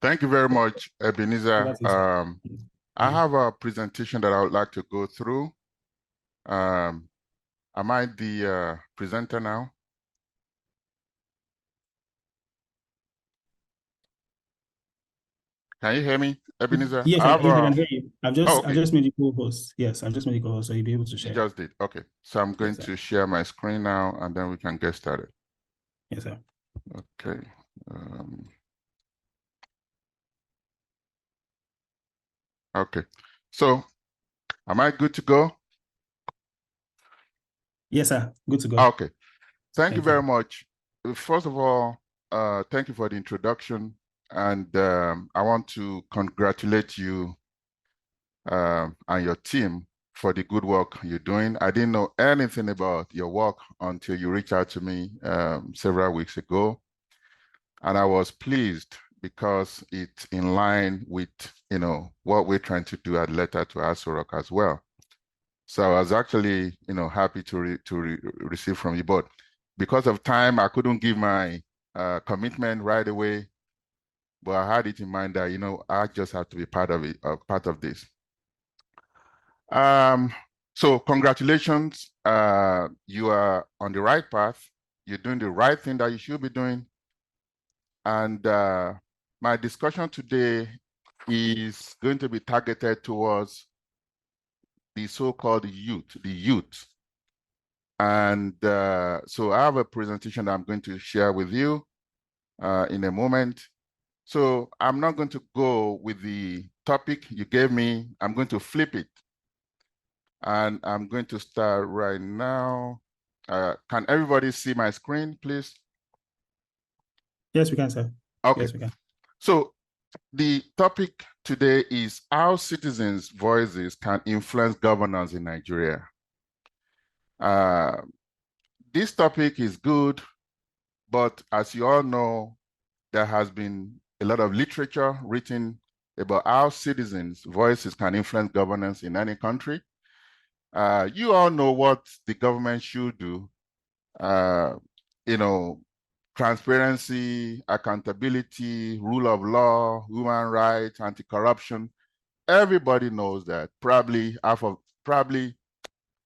Thank you very much, Ebenezer. I have a presentation that I would like to go through. Am I the presenter now? Can you hear me, Ebenezer? Yes, I can hear you. I've just made you co-host. Yes, I've just made you co-host, so you'll be able to share. You just did. Okay. So I'm going to share my screen now, and then we can get started. Yes, sir. Okay. Okay. So am I good to go? Yes, sir. Good to go. Okay. Thank you very much. First of all, thank you for the introduction. And I want to congratulate you and your team for the good work you're doing. I didn't know anything about your work until you reached out to me several weeks ago. And I was pleased because it's in line with, what we're trying to do at Letter to Aso Rock as well. So I was actually, happy to receive from you. But because of time, I couldn't give my commitment right away. But I had it in mind that, I just have to be part of it, part of this. So congratulations, you are on the right path. You're doing the right thing that you should be doing. And my discussion today is going to be targeted towards the so-called youth, the youth. And so I have a presentation that I'm going to share with you in a moment. So I'm not going to go with the topic you gave me. I'm going to flip it. And I'm going to start right now. Can everybody see my screen, please? Yes, we can, sir. Okay. Yes, we can. So the topic today is how citizens' voices can influence governance in Nigeria. This topic is good, but as you all know, there has been a lot of literature written about how citizens' voices can influence governance in any country. You all know what the government should do. Transparency, accountability, rule of law, human rights, anti-corruption. Everybody knows that. Probably 100%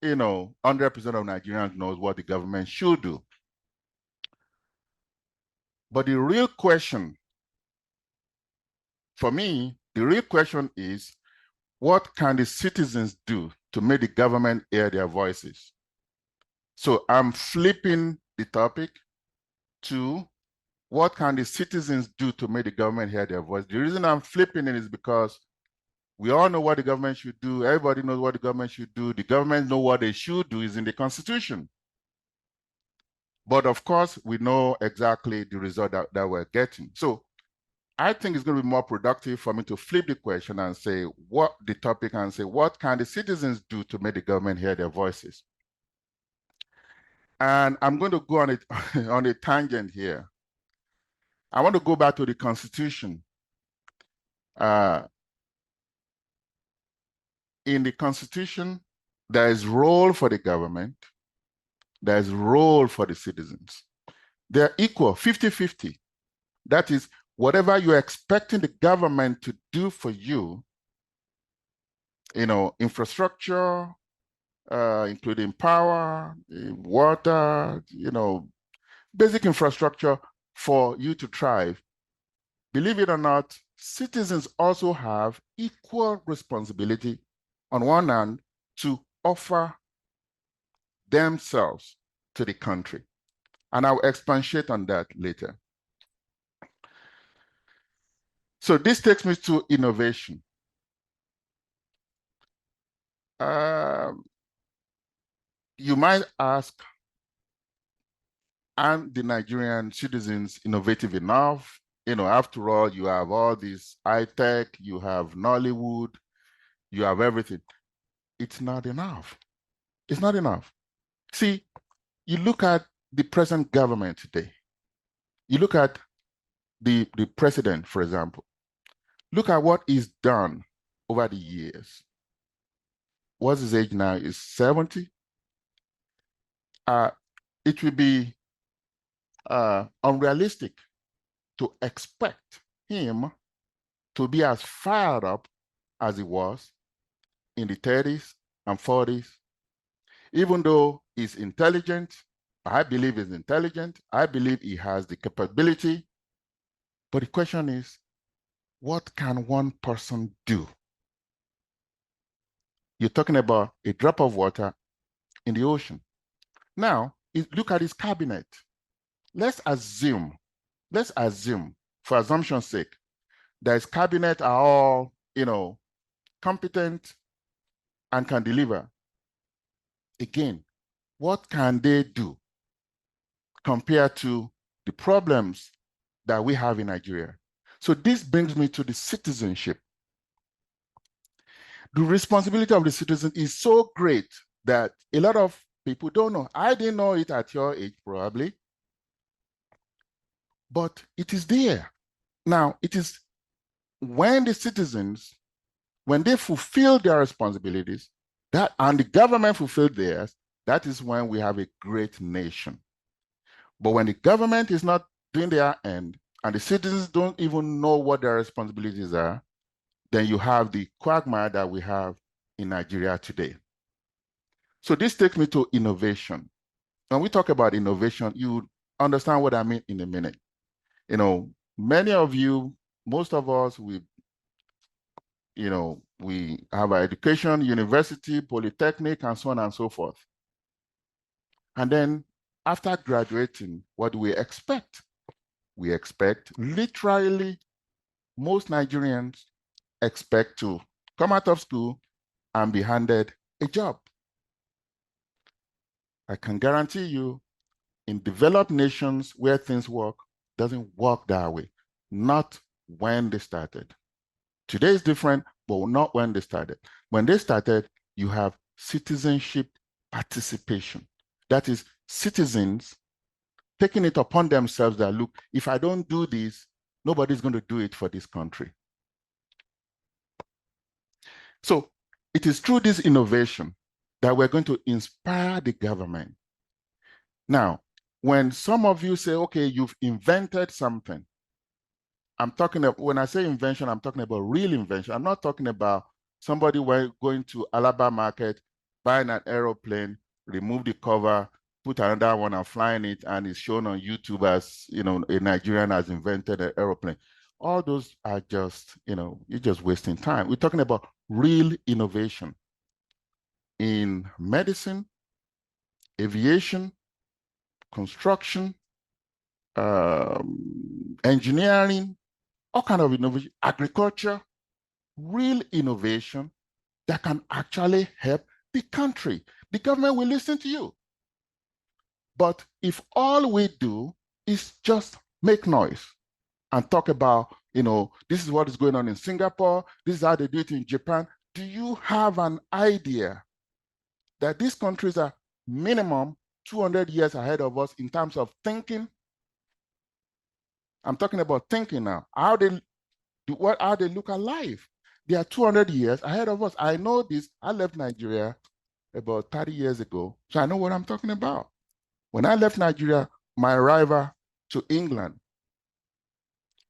of Nigerians knows what the government should do. But the real question, for me, the real question is, what can the citizens do to make the government hear their voices? So I'm flipping the topic to what can the citizens do to make the government hear their voice? The reason I'm flipping it is because we all know what the government should do. Everybody knows what the government should do. The government knows what they should do is in the Constitution. But of course, we know exactly the result that we're getting. So I think it's going to be more productive for me to flip the question and say what can the citizens do to make the government hear their voices? And I'm going to go on it on a tangent here. I want to go back to the Constitution. In the Constitution, there is role for the government, there is role for the citizens. They're equal, 50-50. That is, whatever you're expecting the government to do for you, infrastructure, including power, water, basic infrastructure for you to thrive. Believe it or not, citizens also have equal responsibility on one hand to offer themselves to the country. And I'll expatiate on that later. So this takes me to innovation. You might ask, aren't the Nigerian citizens innovative enough? After all, you have all this high tech, you have Nollywood, you have everything. It's not enough. It's not enough. See, you look at the present government today. You look at the president, for example. Look at what he's done over the years. What's his age now? Is 70? It will be unrealistic to expect him to be as fired up as he was in the 30s and 40s, even though he's intelligent. I believe he's intelligent. I believe he has the capability. But the question is, what can one person do? You're talking about a drop of water in the ocean. Now, look at his cabinet. Let's assume, for assumption's sake, that his cabinet are all, competent and can deliver. Again, what can they do compared to the problems that we have in Nigeria? So this brings me to the citizenship. The responsibility of the citizen is so great that a lot of people don't know. I didn't know it at your age, probably, but it is there. Now, it is when the citizens, when they fulfill their responsibilities, and the government fulfills theirs, that is when we have a great nation. But when the government is not doing their end, and the citizens don't even know what their responsibilities are, then you have the quagmire that we have in Nigeria today. So this takes me to innovation. When we talk about innovation, you understand what I mean in a minute. Many of you, most of us, we have our education, university, polytechnic, and so on and so forth. And then after graduating, what do we expect? We expect, literally, most Nigerians expect to come out of school and be handed a job. I can guarantee you, in developed nations where things work, doesn't work that way. Not when they started. Today is different, but not when they started. When they started, you have citizenship participation. That is, citizens taking it upon themselves that, look, if I don't do this, nobody's going to do it for this country. So it is through this innovation that we're going to inspire the government. Now, when some of you say, okay, you've invented something, when I say invention, I'm talking about real invention. I'm not talking about somebody going to Alabama market, buying an aeroplane, remove the cover, put another one and flying it, and it's shown on YouTube as, a Nigerian has invented an aeroplane. All those are just, you're just wasting time. We're talking about real innovation in medicine, aviation, construction, engineering, all kind of innovation, agriculture, real innovation that can actually help the country. The government will listen to you. But if all we do is just make noise and talk about, this is what is going on in Singapore, this is how they do it in Japan, do you have an idea that these countries are minimum 200 years ahead of us in terms of thinking? I'm talking about thinking now. How they look at life. They are 200 years ahead of us. I know this. I left Nigeria about 30 years ago, so I know what I'm talking about. When I left Nigeria, my arrival to England,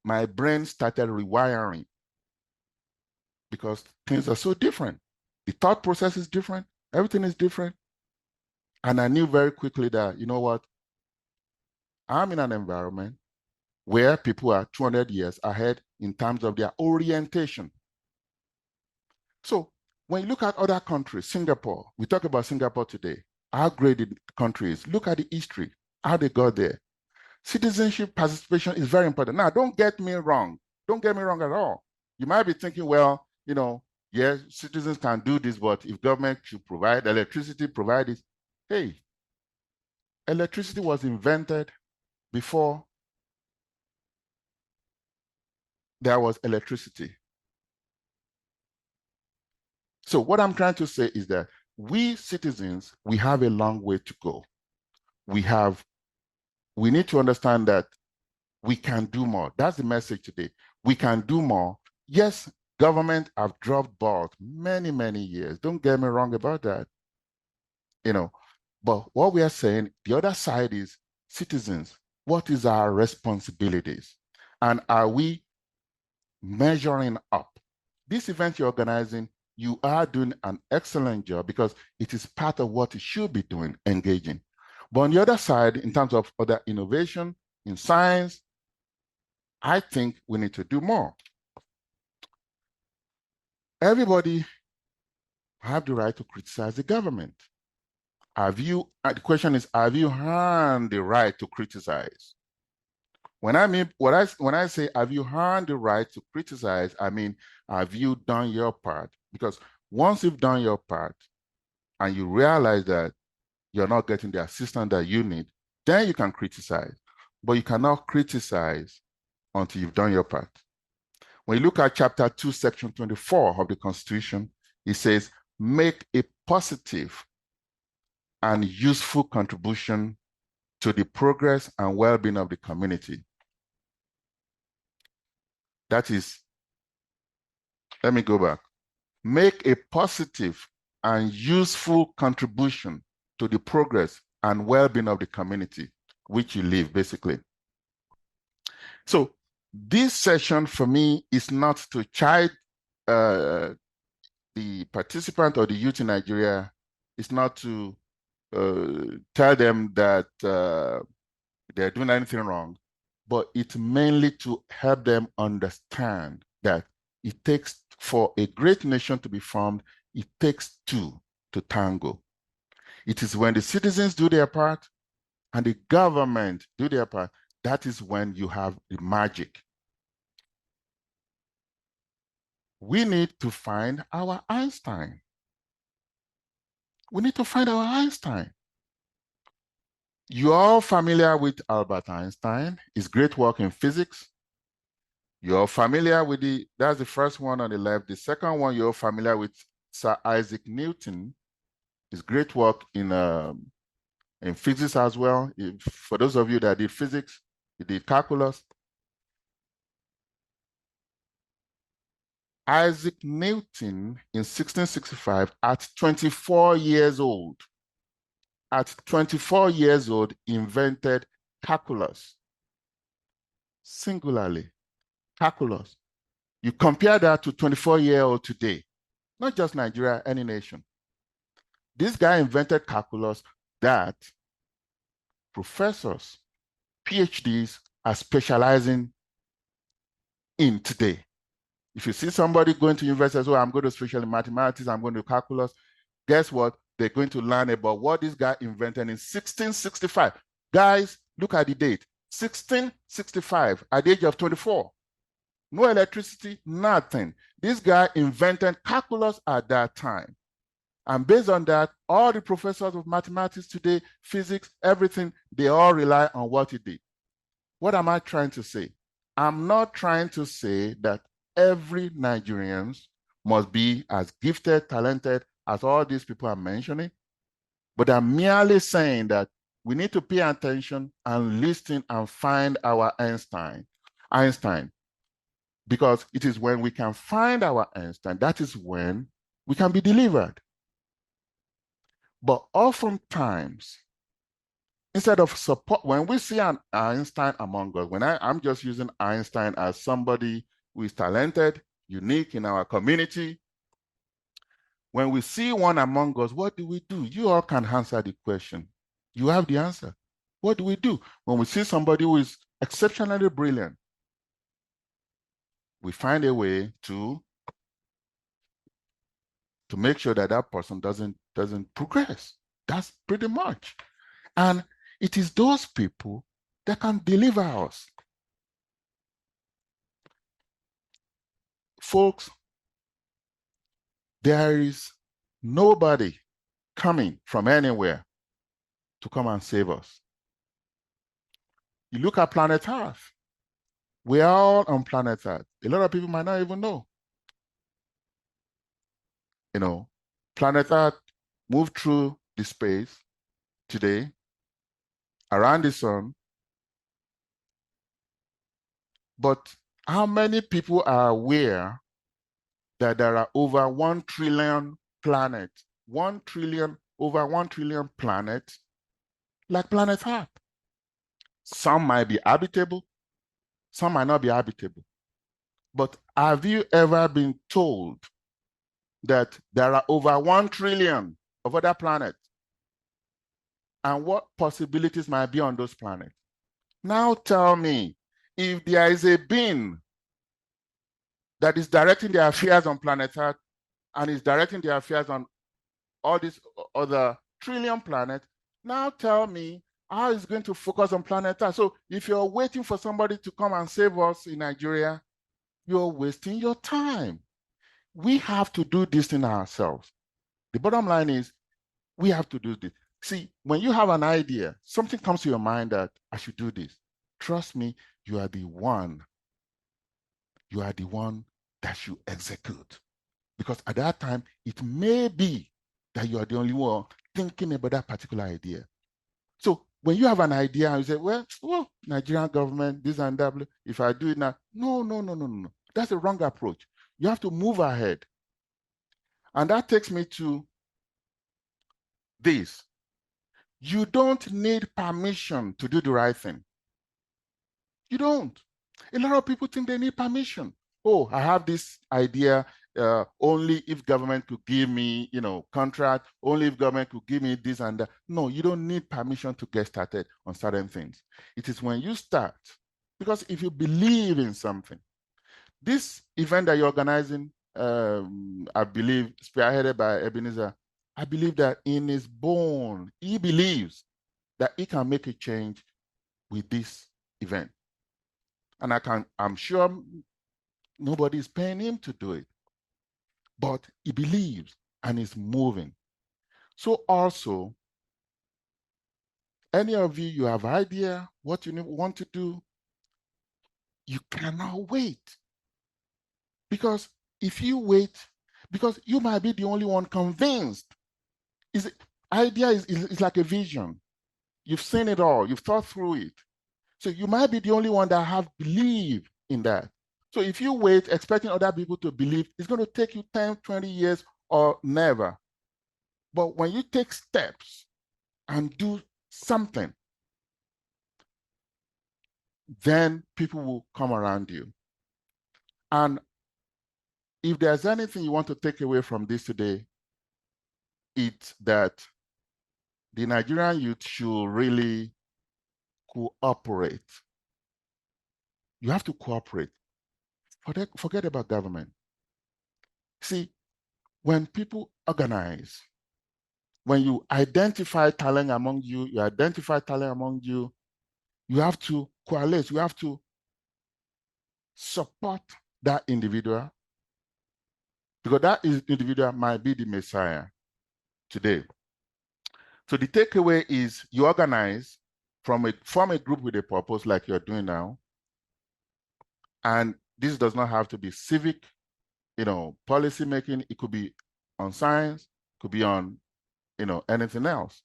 my brain started rewiring because things are so different. The thought process is different. Everything is different. And I knew very quickly that, you know what? I'm in an environment where people are 200 years ahead in terms of their orientation. So when you look at other countries, Singapore, we talk about Singapore today, how great the country is. Look at the history, how they got there. Citizenship participation is very important. Now, don't get me wrong. Don't get me wrong at all. You might be thinking, well, yes, citizens can do this, but if government should provide electricity, provide it. Hey, electricity was invented before there was electricity. So what I'm trying to say is that we citizens, we have a long way to go. We need to understand that we can do more. That's the message today. We can do more. Yes, government have dropped balls many, many years. Don't get me wrong about that. But what we are saying, the other side is citizens. What is our responsibilities? And are we measuring up. This event you're organizing, you are doing an excellent job because it is part of what you should be doing, engaging. But on the other side, in terms of other innovation in science, I think we need to do more. Everybody have the right to criticize the government. The question is, have you earned the right to criticize? When I say have you earned the right to criticize, I mean, have you done your part? Because once you've done your part and you realize that you're not getting the assistance that you need, then you can criticize. But you cannot criticize until you've done your part. When you look at chapter 2, section 24 of the Constitution, it says, make a positive and useful contribution to the progress and well-being of the community. That is, let me go back. Make a positive and useful contribution to the progress and well-being of the community which you live, basically. So this session for me is not to chide the participant or the youth in Nigeria. It's not to tell them that they're doing anything wrong, but it's mainly to help them understand that it takes, for a great nation to be formed, it takes two to tango. It is when the citizens do their part and the government do their part, that is when you have the magic. We need to find our Einstein. We need to find our Einstein. You're all familiar with Albert Einstein, his great work in physics. You're familiar with that's the first one on the left. The second one, you're familiar with Sir Isaac Newton, his great work in physics as well. For those of you that did physics, you did calculus. Isaac Newton in 1665, at 24 years old, invented calculus. Singularly, calculus. You compare that to 24-year-old today, not just Nigeria, any nation. This guy invented calculus that professors, PhDs are specializing in today. If you see somebody going to university, so I'm going to special in mathematics, I'm going to calculus, guess what? They're going to learn about what this guy invented in 1665. Guys, look at the date, 1665, at the age of 24. No electricity, nothing. This guy invented calculus at that time. And based on that, all the professors of mathematics today, physics, everything, they all rely on what he did. What am I trying to say? I'm not trying to say that every Nigerian must be as gifted, talented as all these people are mentioning, but I'm merely saying that we need to pay attention and listen and find our Einstein. Because it is when we can find our Einstein, that is when we can be delivered. But oftentimes, instead of support, when we see an Einstein among us, I'm just using Einstein as somebody who is talented, unique in our community. When we see one among us, what do we do? You all can answer the question. You have the answer. What do we do? When we see somebody who is exceptionally brilliant, we find a way to make sure that that person doesn't progress. That's pretty much. And it is those people that can deliver us. Folks, there is nobody coming from anywhere to come and save us. You look at planet Earth. We are all on planet Earth. A lot of people might not even know. You know, planet Earth moved through the space today around the sun. But how many people are aware that there are over 1 trillion planets, over 1 trillion planets like planet Earth? Some might be habitable, some might not be habitable. But have you ever been told that there are over 1 trillion of other planets and what possibilities might be on those planets? Now tell me, if there is a being that is directing their affairs on planet Earth and is directing their affairs on all these other trillion planets, now tell me how it's going to focus on planet Earth. So if you're waiting for somebody to come and save us in Nigeria, you're wasting your time. We have to do this thing ourselves. The bottom line is we have to do this. See, when you have an idea, something comes to your mind that I should do this. Trust me, you are the one. You are the one that should execute. Because at that time, it may be that you are the only one thinking about that particular idea. So when you have an idea and you say, well, Nigerian government, this and that, if I do it now, no. That's a wrong approach. You have to move ahead. And that takes me to this. You don't need permission to do the right thing. You don't. A lot of people think they need permission. Oh, I have this idea. Only if government could give me, contract. Only if government could give me this and that. No, you don't need permission to get started on certain things. It is when you start, because if you believe in something, this event that you're organizing, I believe, spearheaded by Ebenezer, I believe that in his bone, he believes that he can make a change with this event. And I'm sure nobody is paying him to do it, but he believes and is moving. So also, any of you have idea what you want to do, you cannot wait. Because if you wait, because you might be the only one convinced. Idea is like a vision. You've seen it all, you've thought through it. So you might be the only one that have believed in that. So if you wait expecting other people to believe, it's going to take you 10, 20 years or never. But when you take steps and do something, then people will come around you. And if there's anything you want to take away from this today, it's that the Nigerian youth should really cooperate. You have to cooperate. Forget about government. See, when people organize, when you identify talent among you, you have to coalesce, you have to support that individual, because that individual might be the Messiah today. So the takeaway is you organize, form a group with a purpose like you're doing now. And this does not have to be civic, policy making. It could be on science, could be on, anything else.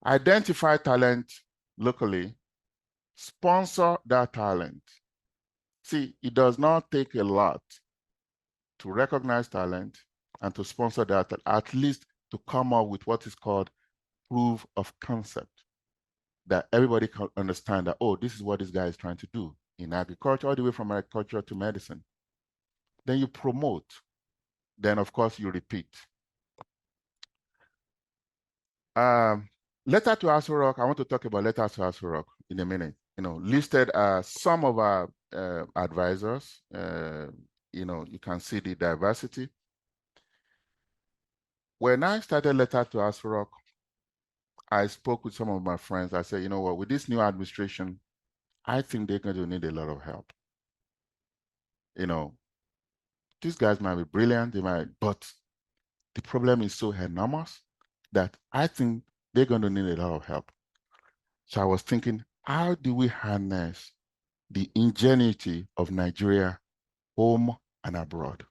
Identify talent locally, sponsor that talent. See, it does not take a lot to recognize talent and to sponsor that, at least to come up with what is called proof of concept, that everybody can understand that, oh, this is what this guy is trying to do in agriculture, all the way from agriculture to medicine. Then you promote. Then, of course, you repeat. Letter to Aso Rock, I want to talk about Letter to Aso Rock in a minute. Listed as some of our advisors. You can see the diversity. When I started Letter to Aso Rock, I spoke with some of my friends. I said, you know what, with this new administration, I think they're going to need a lot of help. These guys might be brilliant, but the problem is so enormous that I think they're going to need a lot of help. So I was thinking, how do we harness the ingenuity of Nigeria, home and abroad?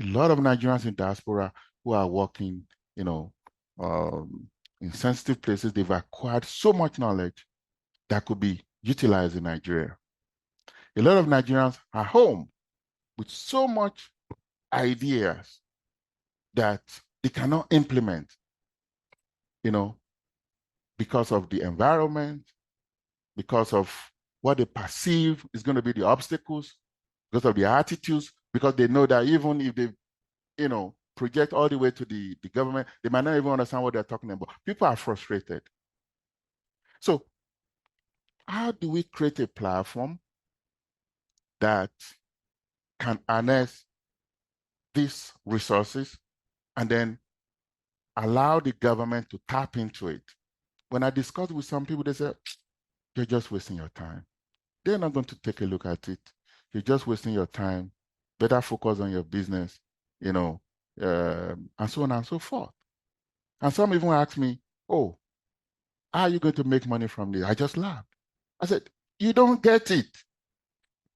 A lot of Nigerians in diaspora who are working, in sensitive places, they've acquired so much knowledge that could be utilized in Nigeria. A lot of Nigerians are home with so much ideas that they cannot implement, because of the environment, because of what they perceive is going to be the obstacles, because of their attitudes, because they know that even if they, project all the way to the government, they might not even understand what they're talking about. People are frustrated. So how do we create a platform that can harness these resources and then allow the government to tap into it? When I discuss with some people, they say, you're just wasting your time. They're not going to take a look at it. You're just wasting your time. Better focus on your business, and so on and so forth. And some even ask me, oh, how are you going to make money from this? I just laughed. I said, you don't get it.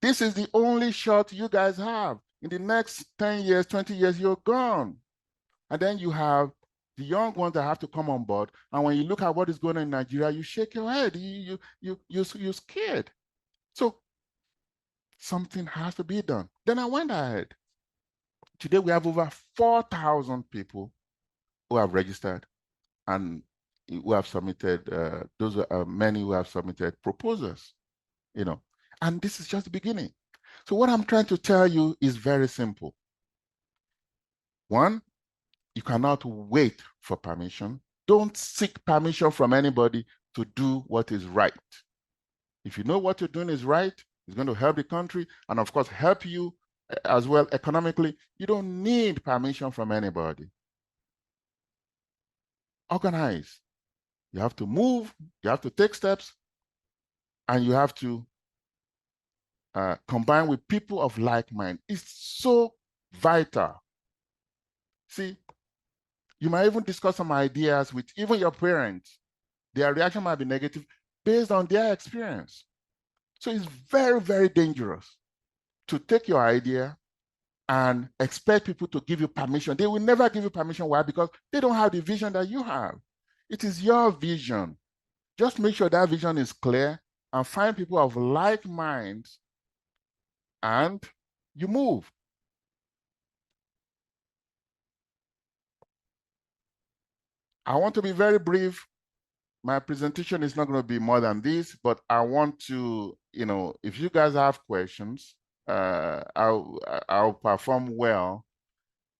This is the only shot you guys have. In the next 10 years, 20 years, you're gone. And then you have the young ones that have to come on board. And when you look at what is going on in Nigeria, you shake your head. You're scared. So something has to be done. Then I went ahead. Today we have over 4,000 people who have registered and who have submitted, those are many who have submitted proposals, and this is just the beginning. So what I'm trying to tell you is very simple. One, you cannot wait for permission. Don't seek permission from anybody to do what is right. If you know what you're doing is right, it's going to help the country and of course help you as well economically. You don't need permission from anybody. Organize. You have to move, you have to take steps, and you have to combine with people of like mind. It's so vital. See, you might even discuss some ideas with even your parents. Their reaction might be negative based on their experience. So it's very, very dangerous to take your idea and expect people to give you permission. They will never give you permission. Why? Because they don't have the vision that you have. It is your vision. Just make sure that vision is clear and find people of like minds and you move. I want to be very brief. My presentation is not going to be more than this, but I want to, if you guys have questions, I'll perform well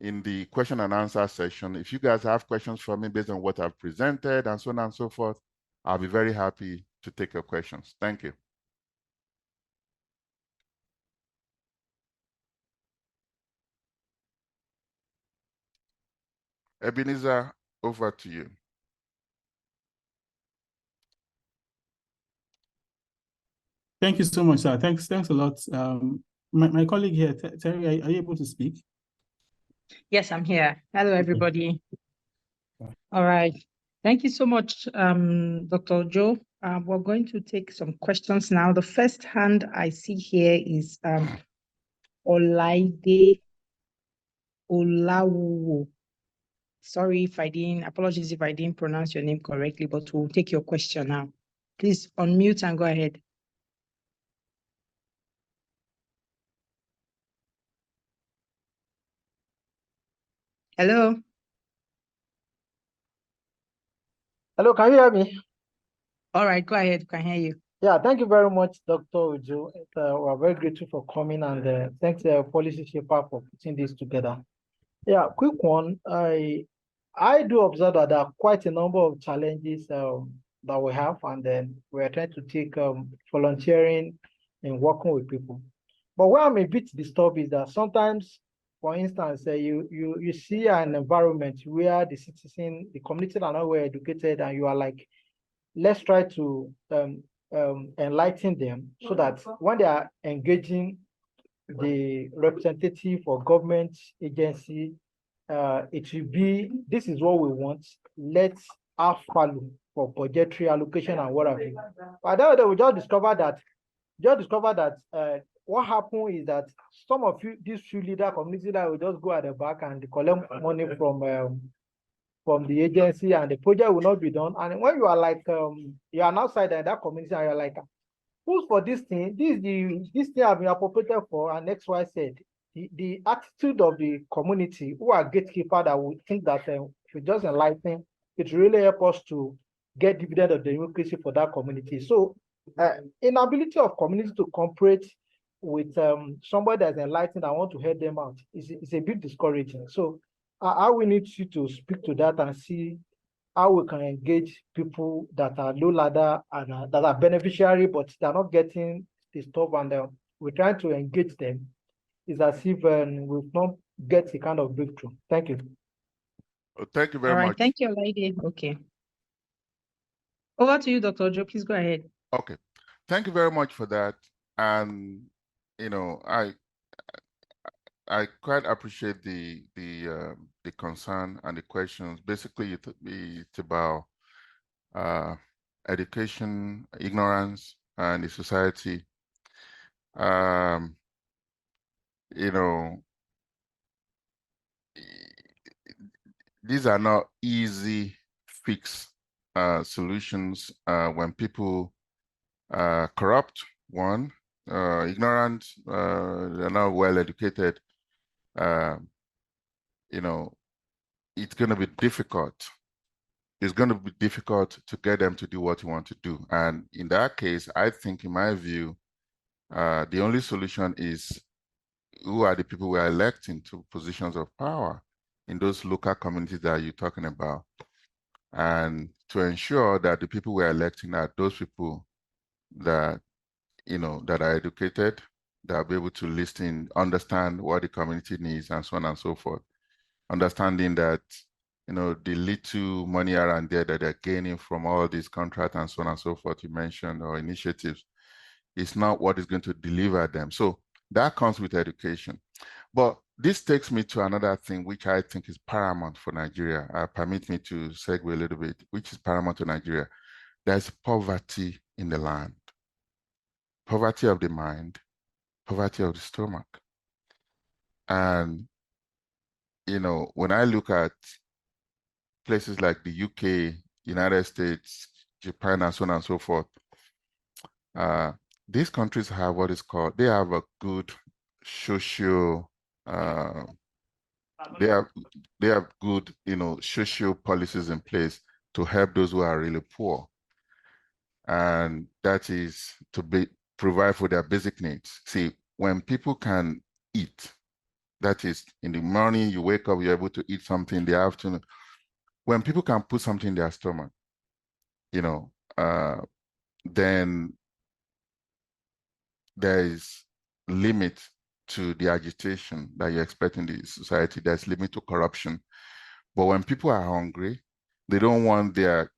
in the question and answer session. If you guys have questions for me based on what I've presented and so on and so forth, I'll be very happy to take your questions. Thank you. Ebenezer, over to you. Thank you so much, sir. Thanks a lot. My colleague here, Terry, are you able to speak? Yes, I'm here. Hello, everybody. All right. Thank you so much, Dr. Joe. We're going to take some questions now. The first hand I see here is Olaide Olawuwo. Sorry apologies if I didn't pronounce your name correctly, but we'll take your question now. Please unmute and go ahead. Hello. Hello, can you hear me? All right, go ahead. Can hear you. Yeah, thank you very much, Dr. Uju. We're very grateful for coming and thanks Policy Shaper for putting this together. Yeah, quick one. I do observe that there are quite a number of challenges that we have, and then we're trying to take volunteering and working with people. But where I'm a bit disturbed is that sometimes, for instance, you see an environment where the citizen, the community are not well educated, and you are like, let's try to enlighten them so that when they are engaging the representative or government agency, it will be, this is what we want, let's have value for budgetary allocation and whatever. But then we just discovered that what happened is that some of these few leader communities that will just go at the back and collect money from the agency, and the project will not be done. And when you are like you are an outsider in that community and you're like, who's for this thing? This thing have been appropriated for, and XY said. The attitude of the community who are gatekeeper that would think that if you just enlighten, it really help us to get dividend of democracy for that community. So inability of community to cooperate with somebody that's enlightened, I want to help them out. It's a bit discouraging. So I will need you to speak to that and see how we can engage people that are low ladder and that are beneficiary, but they're not getting the stuff, and we're trying to engage them. It's as if we've not get the kind of breakthrough. Thank you. Thank you very All right, much. thank you, lady. Okay. Over to you, Dr. Joe. Please go ahead. Okay. Thank you very much for that. And I quite appreciate the concern and the questions. Basically, it's about education, ignorance, and the society. These are not easy fix solutions when people corrupt, one, ignorant, they're not well educated. It's going to be difficult. It's going to be difficult to get them to do what you want to do. And in that case, I think, in my view, the only solution is who are the people we are electing to positions of power in those local communities that you're talking about, and to ensure that the people we are electing are those people that that are educated, that are able to listen, understand what the community needs, and so on and so forth. Understanding that the little money around there that they're gaining from all these contracts and so on and so forth you mentioned, or initiatives, is not what is going to deliver them. So that comes with education. But this takes me to another thing which I think is paramount for Nigeria. Permit me to segue a little bit, which is paramount to Nigeria. There's poverty in the land, poverty of the mind, poverty of the stomach. And, when I look at places like the UK, United States, Japan, and so on and so forth, these countries have what is called, they have a good social, they have good, social policies in place to help those who are really poor. And that is to provide for their basic needs. See, when people can eat, that is, in the morning you wake up, you're able to eat something in the afternoon. When people can put something in their stomach, then there is limit to the agitation that you expect in the society. There's limit to corruption. But when people are hungry, they don't want their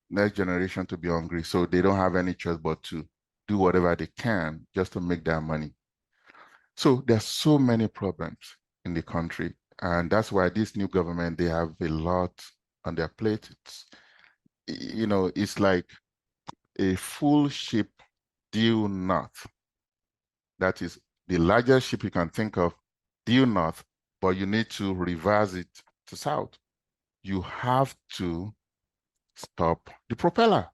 next generation to be hungry, so they don't have any choice but to do whatever they can just to make their money. So there's so many problems in the country, and that's why this new government, they have a lot on their plate. It's like a full ship due north. That is the largest ship you can think of, due north, but you need to reverse it to south. You have to stop the propeller.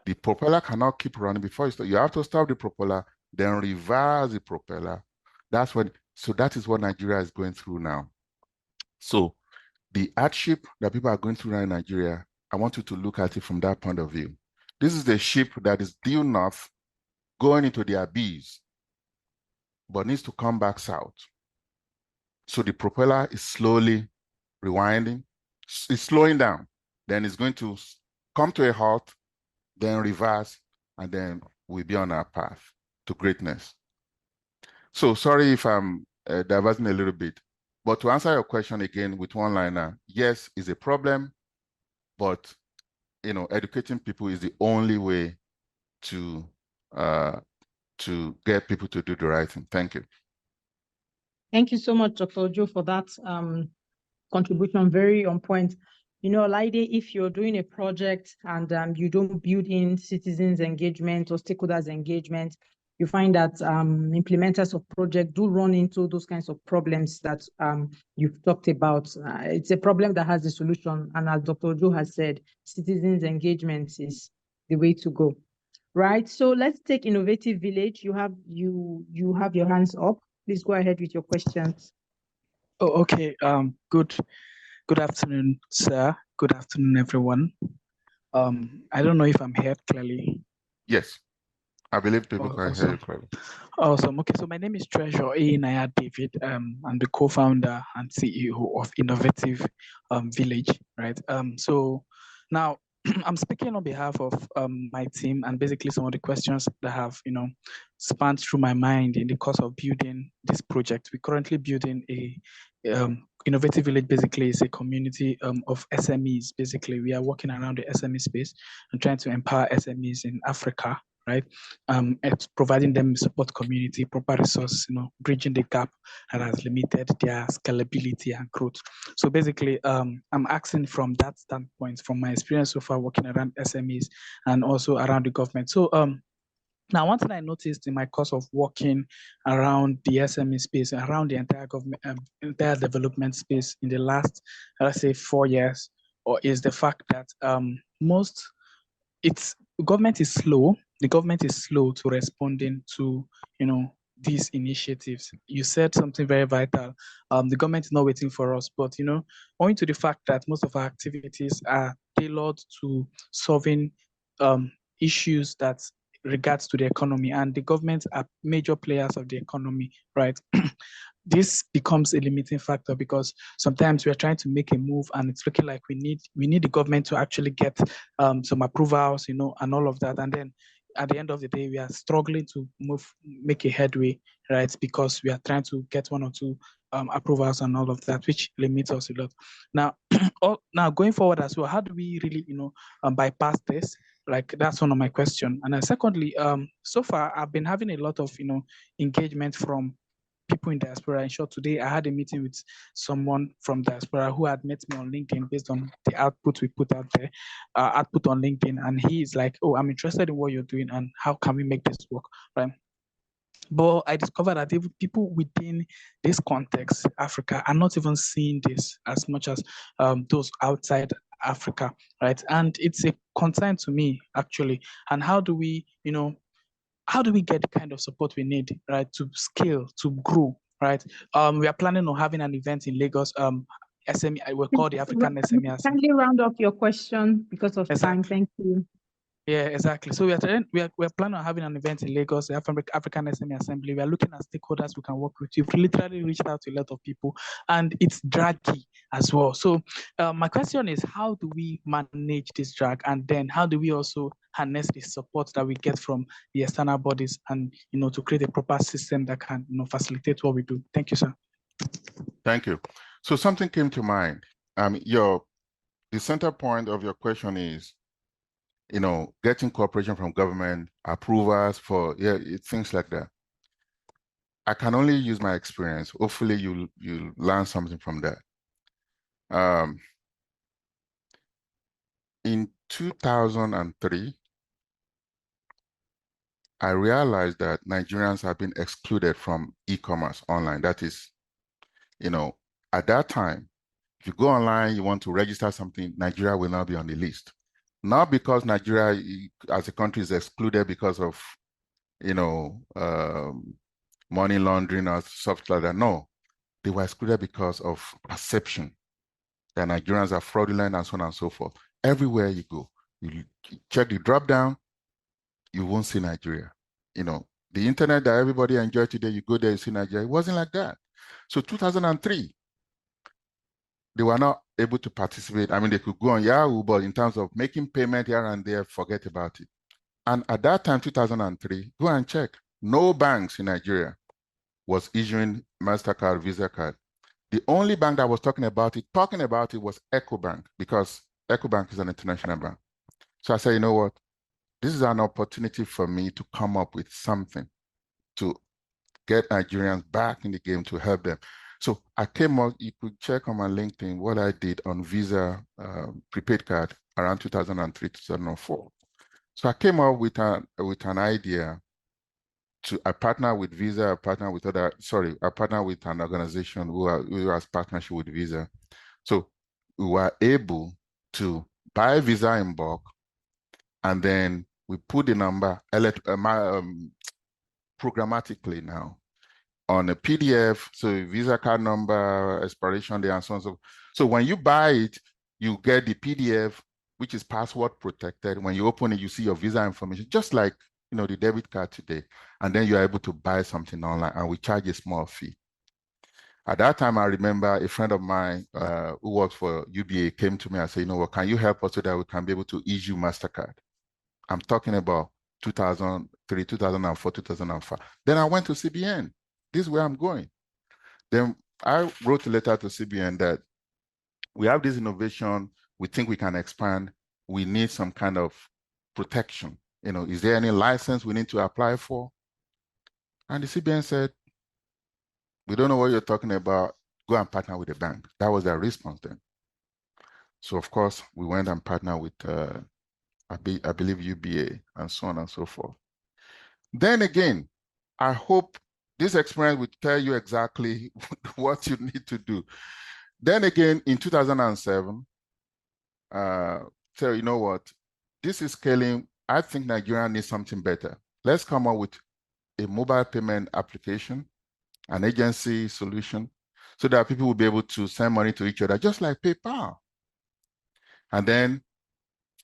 The propeller cannot keep running before you stop. You have to stop the propeller, then reverse the propeller. So that is what Nigeria is going through now. So the hardship that people are going through now in Nigeria, I want you to look at it from that point of view. This is the ship that is due north, going into the abyss, but needs to come back south. So the propeller is slowly rewinding, it's slowing down. Then it's going to come to a halt, then reverse, and then we'll be on our path to greatness. So sorry if I'm diverting a little bit, but to answer your question again with one liner, yes, it's a problem, but educating people is the only way to get people to do the right thing. Thank you. Thank you so much, Dr. Joe, for that contribution. Very on point. Laide, if you're doing a project and you don't build in citizens engagement or stakeholders engagement, you find that implementers of project do run into those kinds of problems that you've talked about. It's a problem that has a solution. And as Dr. Joe has said, citizens engagement is the way to go. Right. So let's take Innovative Village. You have your hands up. Please go ahead with your questions. Oh, okay. Good afternoon, sir. Good afternoon, everyone. I don't know if I'm heard clearly. Yes. I believe people can hear you Awesome. clearly. Awesome. Okay, so my name is Treasure Naya David. I'm the co-founder and CEO of Innovative Village, right? So now I'm speaking on behalf of my team and basically some of the questions that have, spanned through my mind in the course of building this project. We're currently building a Innovative Village. Basically is a community of SMEs. Basically, we are working around the SME space and trying to empower SMEs in Africa, right? It's providing them support community, proper resource, bridging the gap that has limited their scalability and growth. So basically, I'm asking from that standpoint, from my experience so far working around SMEs and also around the government. So now, one thing I noticed in my course of working around the SME space, around the entire government, entire development space in the last, let's say, 4 years, is the fact that government is slow. The government is slow to responding to, these initiatives. You said something very vital. The government is not waiting for us, but owing to the fact that most of our activities are tailored to solving issues that regards to the economy, and the government are major players of the economy, right? This becomes a limiting factor because sometimes we are trying to make a move and it's looking like we need the government to actually get some approvals, and all of that. And then at the end of the day, we are struggling to make a headway, right? Because we are trying to get one or two approvals and all of that, which limits us a lot. Now, now going forward as well, how do we really, bypass this? Like that's one of my questions. And then secondly, so far I've been having a lot of, engagement from people in diaspora. In short, today I had a meeting with someone from diaspora who had met me on LinkedIn based on the output we put out there, output on LinkedIn. And he is like, oh, I'm interested in what you're doing and how can we make this work, right? But I discovered that even people within this context, Africa, are not even seeing this as much as those outside Africa, right? And it's a concern to me, actually. And how do we, how do we get the kind of support we need, right, to scale, to grow, right? We are planning on having an event in Lagos. SME, we'll call the African SME. Kindly round up your question because of time. Thank you. Yeah, exactly. So we are planning on having an event in Lagos, the African SME Assembly. We are looking at stakeholders we can work with. We've literally reached out to a lot of people, and it's draggy as well. So my question is, how do we manage this drag, and then how do we also harness the support that we get from the external bodies, and to create a proper system that can facilitate what we do? Thank you, sir. Thank you. So something came to mind. The center point of your question is, getting cooperation from government, approvals for, things like that. I can only use my experience. Hopefully you'll learn something from that. In 2003, I realized that Nigerians have been excluded from e-commerce online. That is, at that time, if you go online, you want to register something, Nigeria will not be on the list. Not because Nigeria as a country is excluded because of, money laundering or stuff like that. No, they were excluded because of perception that Nigerians are fraudulent and so on and so forth. Everywhere you go, you check the drop down, you won't see Nigeria. The internet that everybody enjoys today, you go there, you see Nigeria. It wasn't like that. So 2003, they were not able to participate. I mean, they could go on Yahoo, but in terms of making payment here and there, forget about it. And at that time, 2003, go and check. No banks in Nigeria was issuing MasterCard, Visa card. The only bank that was talking about it was EcoBank, because EcoBank is an international bank. So I said, you know what? This is an opportunity for me to come up with something to get Nigerians back in the game, to help them. So I came up, you could check on my LinkedIn what I did on Visa prepaid card around 2003, 2004. So I came up with an idea I partner with Visa, I partner with an organization who has partnership with Visa. So we were able to buy Visa in bulk, and then we put the number programmatically now on a PDF. So Visa card number, expiration day, and so on. So when you buy it, you get the PDF, which is password protected. When you open it, you see your Visa information, just like the debit card today, and then you're able to buy something online, and we charge a small fee. At that time, I remember a friend of mine who works for UBA came to me and said, what, can you help us so that we can be able to issue MasterCard? I'm talking about 2003, 2004, 2005. Then I went to CBN. This is where I'm going. Then I wrote a letter to CBN that we have this innovation, we think we can expand, we need some kind of protection. Is there any license we need to apply for? And the CBN said, we don't know what you're talking about, go and partner with the bank. That was their response then. So of course, we went and partnered with, I believe UBA and so on and so forth. Then again, I hope this experience will tell you exactly what you need to do. Then again, in 2007, so you know what, this is scaling. I think Nigeria needs something better. Let's come up with a mobile payment application, an agency solution, so that people will be able to send money to each other, just like PayPal. And then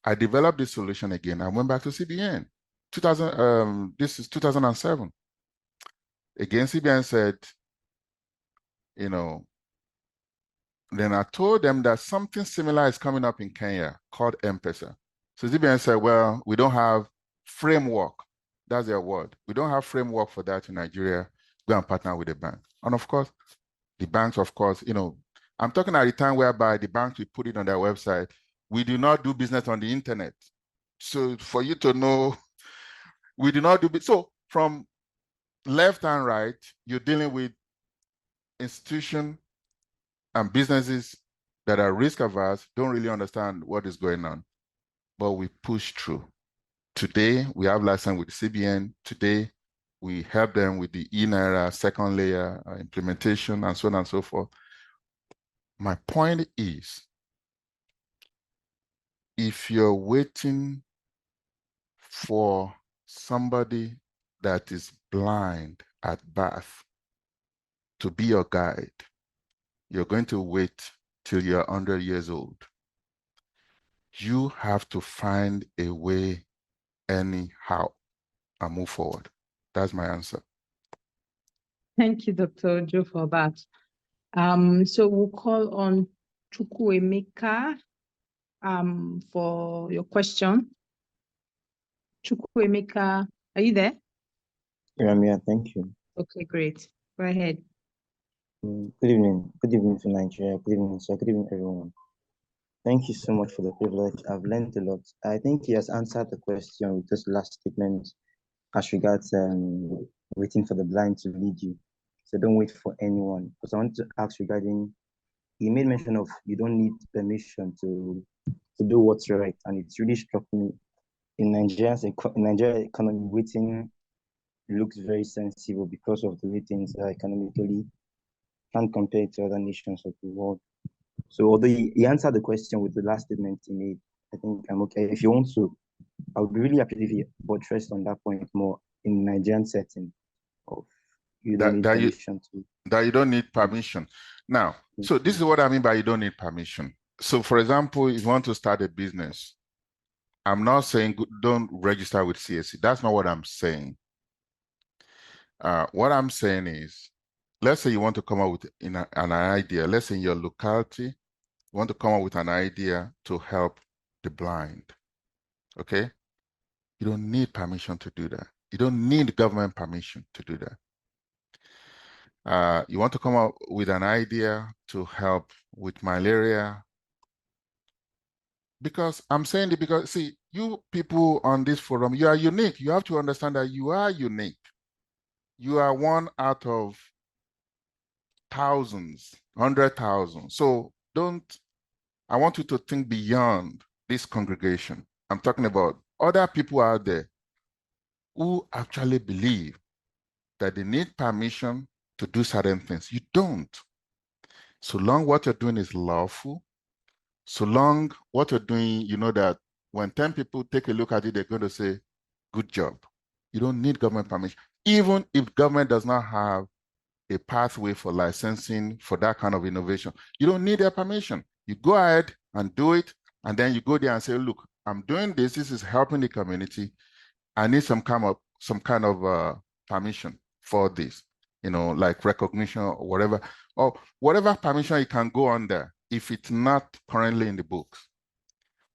I developed this solution again. I went back to CBN. This is 2007. Again, CBN said, then I told them that something similar is coming up in Kenya called M-Pesa. So CBN said, well, we don't have framework. That's their word. We don't have framework for that in Nigeria. Go and partner with the bank. And of course, the banks, of course, I'm talking at the time whereby the banks will put it on their website. We do not do business on the internet. So for you to know, we do not do business. So from left and right, you're dealing with institutions and businesses that are risk averse, don't really understand what is going on, but we push through. Today, we have license with CBN. Today, we help them with the e-Naira second layer implementation and so on and so forth. My point is, if you're waiting for somebody that is blind at birth to be your guide, you're going to wait till you're 100 years old. You have to find a way anyhow and move forward. That's my answer. Thank you, Dr. Joe, for that. So we'll call on Chukwuemeka for your question. Chukwuemeka, are you there? Yeah, I'm here. Thank you. Okay, great. Go ahead. Good evening. Good evening to Nigeria. Good evening, sir. Good evening, everyone. Thank you so much for the privilege. I've learned a lot. I think he has answered the question with this last statement as regards waiting for the blind to lead you. So don't wait for anyone. Because I want to ask regarding, he made mention of you don't need permission to do what's right. And it's really struck me. In Nigeria's economy, waiting looks very sensible because of the way things are economically, can't compare it to other nations of the world. So although he answered the question with the last statement he made, I think I'm okay. If you want to, I would really appreciate if you buttressed on that point more in Nigerian setting of you don't need permission to. That you don't need permission. Now, so this is what I mean by you don't need permission. So for example, if you want to start a business, I'm not saying don't register with CAC. That's not what I'm saying. What I'm saying is, let's say you want to come up with an idea. Let's say in your locality, you want to come up with an idea to help the blind. Okay? You don't need permission to do that. You don't need government permission to do that. You want to come up with an idea to help with malaria. Because I'm saying it because, see, you people on this forum, you are unique. You have to understand that you are unique. You are one out of thousands, 100,000. So I want you to think beyond this congregation. I'm talking about other people out there who actually believe that they need permission to do certain things. You don't. So long what you're doing is lawful, so long what you're doing, you know that when 10 people take a look at it, they're going to say, good job. You don't need government permission. Even if government does not have a pathway for licensing for that kind of innovation, you don't need their permission. You go ahead and do it, and then you go there and say, look, I'm doing this. This is helping the community. I need some kind of permission for this, like recognition or whatever permission you can go under if it's not currently in the books.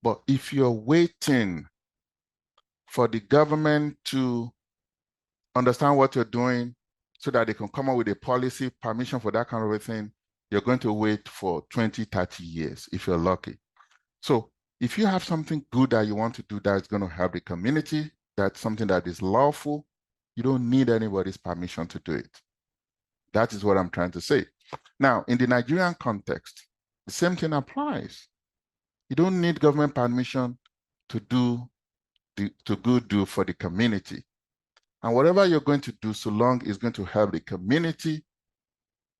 But if you're waiting for the government to understand what you're doing so that they can come up with a policy, permission for that kind of a thing, you're going to wait for 20, 30 years if you're lucky. So if you have something good that you want to do that's going to help the community, that's something that is lawful, you don't need anybody's permission to do it. That is what I'm trying to say. Now, in the Nigerian context, the same thing applies. You don't need government permission to do for the community. And whatever you're going to do, so long it's going to help the community,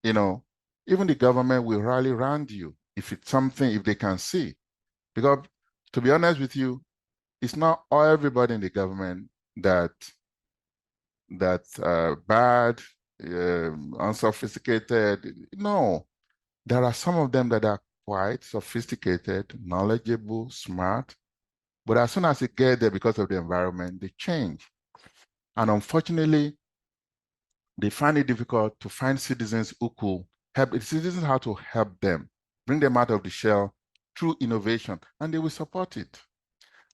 even the government will rally around you if it's something, if they can see. Because to be honest with you, it's not everybody in the government that's bad, unsophisticated. No, there are some of them that are quite sophisticated, knowledgeable, smart. But as soon as they get there because of the environment, they change. And unfortunately, they find it difficult to find citizens who could help. The citizens how to help them, bring them out of the shell through innovation, and they will support it.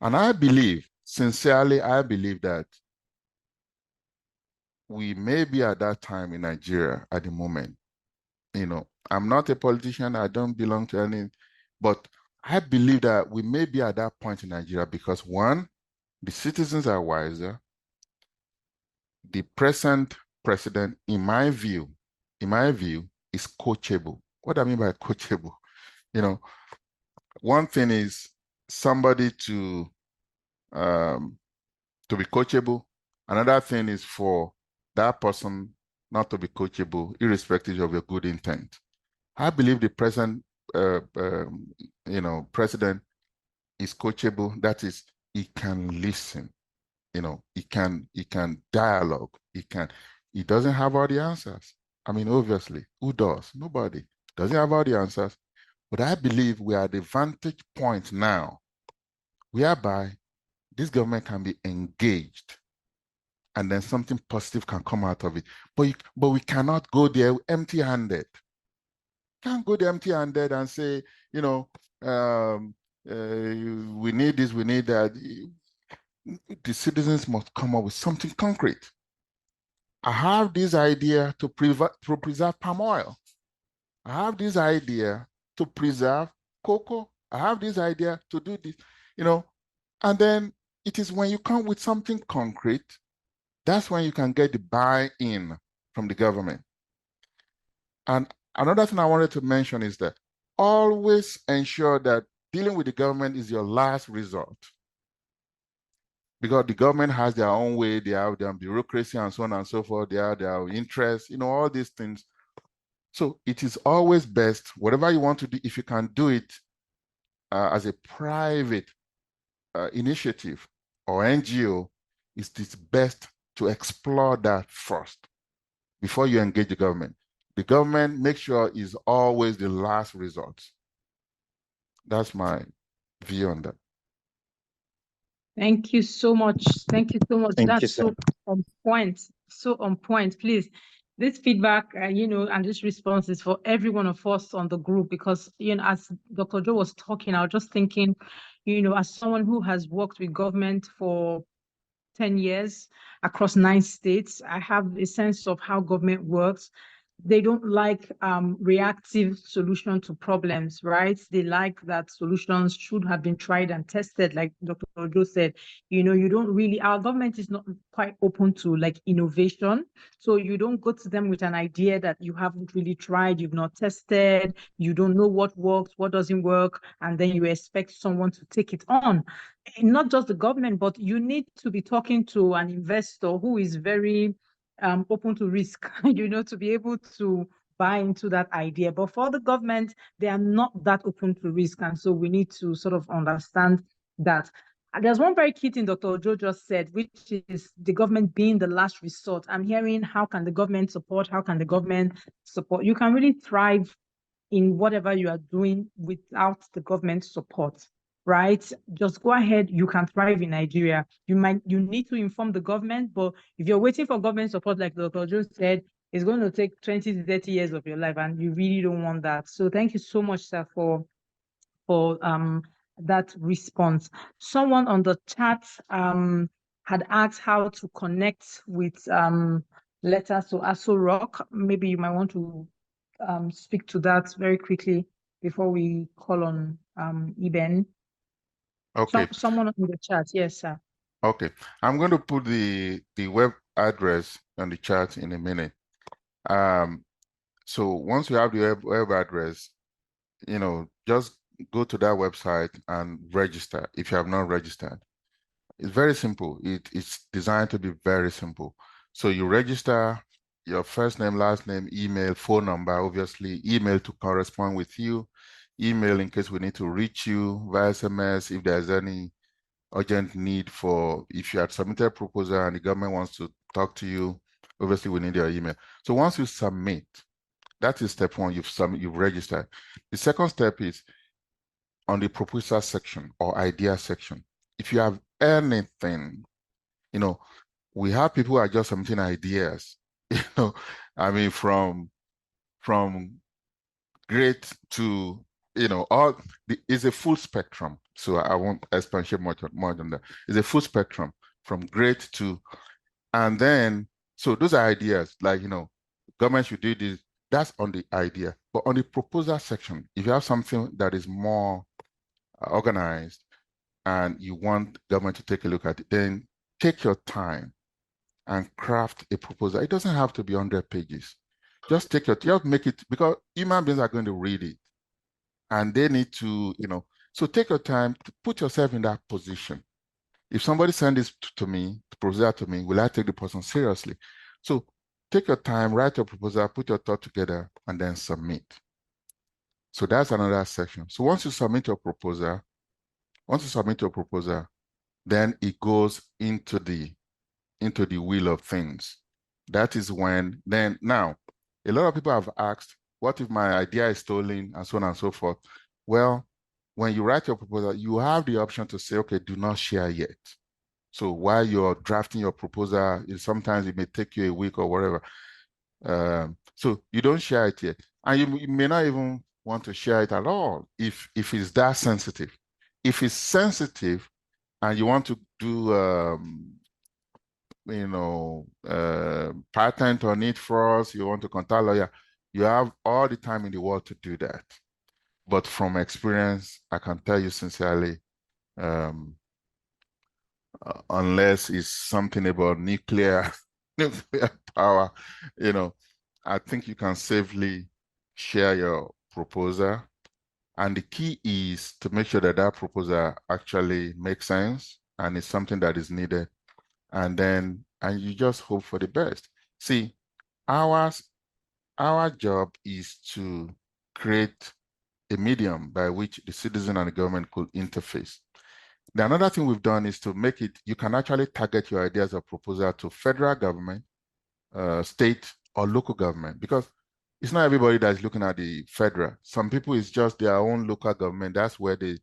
And I believe, sincerely, I believe that we may be at that time in Nigeria at the moment. I'm not a politician, I don't belong to any, but I believe that we may be at that point in Nigeria because one, the citizens are wiser. The present president, in my view, is coachable. What do I mean by coachable? One thing is somebody to be coachable. Another thing is for that person not to be coachable, irrespective of your good intent. I believe the present, president is coachable. That is, he can listen. He can dialogue. He doesn't have all the answers. I mean, obviously, who does? Nobody. Doesn't have all the answers. But I believe we are at the vantage point now whereby this government can be engaged and then something positive can come out of it. But we cannot go there empty-handed. Can't go there empty-handed and say, we need this, we need that. The citizens must come up with something concrete. I have this idea to preserve palm oil. I have this idea to preserve cocoa. I have this idea to do this, and then it is when you come with something concrete, that's when you can get the buy-in from the government. And another thing I wanted to mention is that always ensure that dealing with the government is your last resort. Because the government has their own way, they have their bureaucracy and so on and so forth, they have their interests, all these things. So it is always best, whatever you want to do, if you can do it as a private initiative or NGO, it's best to explore that first before you engage the government. The government, make sure, is always the last resort. That's my view on that. Thank you so much. Thank you so much. That's so on point. So on point. Please, this feedback, and this response is for every one of us on the group because, as Dr. Joe was talking, I was just thinking, as someone who has worked with government for 10 years across 9 states, I have a sense of how government works. They don't like reactive solution to problems, right? They like that solutions should have been tried and tested, like Dr. Ojo said. You don't really, our government is not quite open to like innovation. So you don't go to them with an idea that you haven't really tried, you've not tested, you don't know what works, what doesn't work, and then you expect someone to take it on. And not just the government, but you need to be talking to an investor who is very open to risk, to be able to buy into that idea. But for the government, they are not that open to risk. And so we need to sort of understand that. And there's one very key thing Dr. Ojo just said, which is the government being the last resort. I'm hearing, how can the government support? How can the government support? You can really thrive in whatever you are doing without the government support. right? Just go ahead. You can thrive in Nigeria. You need to inform the government, but if you're waiting for government support, like Dr. Joe said, it's going to take 20 to 30 years of your life, and you really don't want that. So thank you so much, sir, for that response. Someone on the chat had asked how to connect with letters to Aso Rock. Maybe you might want to speak to that very quickly before we call on Eben. Okay. Someone in the chat, yes, sir. Okay, I'm going to put the web address on the chat in a minute. So once you have the web address, just go to that website and register if you have not registered. It's very simple. It's designed to be very simple. So you register your first name, last name, email, phone number, obviously, email to correspond with you, email in case we need to reach you via SMS if there's any urgent need for, if you had submitted a proposal and the government wants to talk to you, obviously we need your email. So once you submit, that is step one, you've registered. The second step is on the proposal section or idea section. If you have anything, we have people who are just submitting ideas, I mean, from great to, it's a full spectrum. So I won't expatiate much more than that. It's a full spectrum from great to, and then, so those are ideas like, government should do this, that's on the idea. But on the proposal section, if you have something that is more organized and you want government to take a look at it, then take your time and craft a proposal. It doesn't have to be 100 pages. Just make it, because human beings are going to read it and they need to, so take your time to put yourself in that position. If somebody sends this to me, the proposal to me, will I take the person seriously? So take your time, write your proposal, put your thought together, and then submit. So that's another section. So once you submit your proposal, then it goes into the wheel of things. That is when, now, a lot of people have asked, what if my idea is stolen and so on and so forth? Well, when you write your proposal, you have the option to say, okay, do not share yet. So while you're drafting your proposal, sometimes it may take you a week or whatever. So you don't share it yet. And you may not even want to share it at all if it's that sensitive. If it's sensitive and you want to do patent on it for us, you want to contact a lawyer, you have all the time in the world to do that. But from experience, I can tell you sincerely, unless it's something about nuclear power, I think you can safely share your proposal. And the key is to make sure that proposal actually makes sense and is something that is needed. And you just hope for the best. See, our job is to create a medium by which the citizen and the government could interface. The another thing we've done is to make it, you can actually target your ideas or proposal to federal government, state, or local government, because it's not everybody that's looking at the federal. Some people, it's just their own local government. That's where they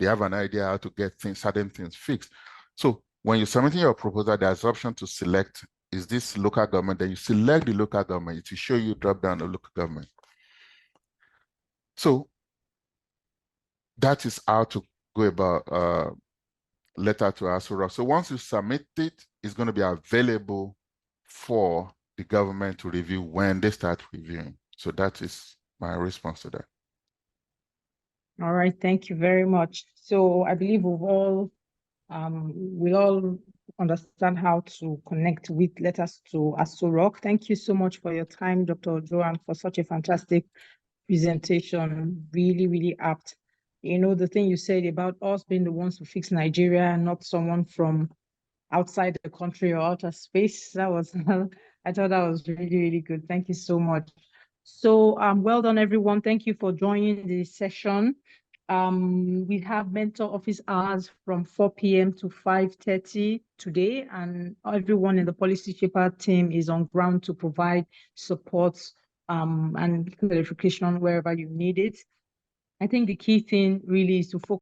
have an idea how to get certain things fixed. So when you're submitting your proposal, there's option to select, is this local government? Then you select the local government. It will show you drop down the local government. So that is how to go about letter to Aso Rock. So once you submit it, it's going to be available for the government to review when they start reviewing. So that is my response to that. All right, thank you very much. So I believe we all understand how to connect with letters to Aso Rock. Thank you so much for your time, Dr. Joan, for such a fantastic presentation. Really, really apt. The thing you said about us being the ones to fix Nigeria and not someone from outside the country or outer space, I thought that was really, really good. Thank you so much. So well done, everyone. Thank you for joining the session. We have mentor office hours from 4 p.m. to 5:30 today, and everyone in the Policy Shaper team is on ground to provide support and clarification wherever you need it. I think the key thing really is to focus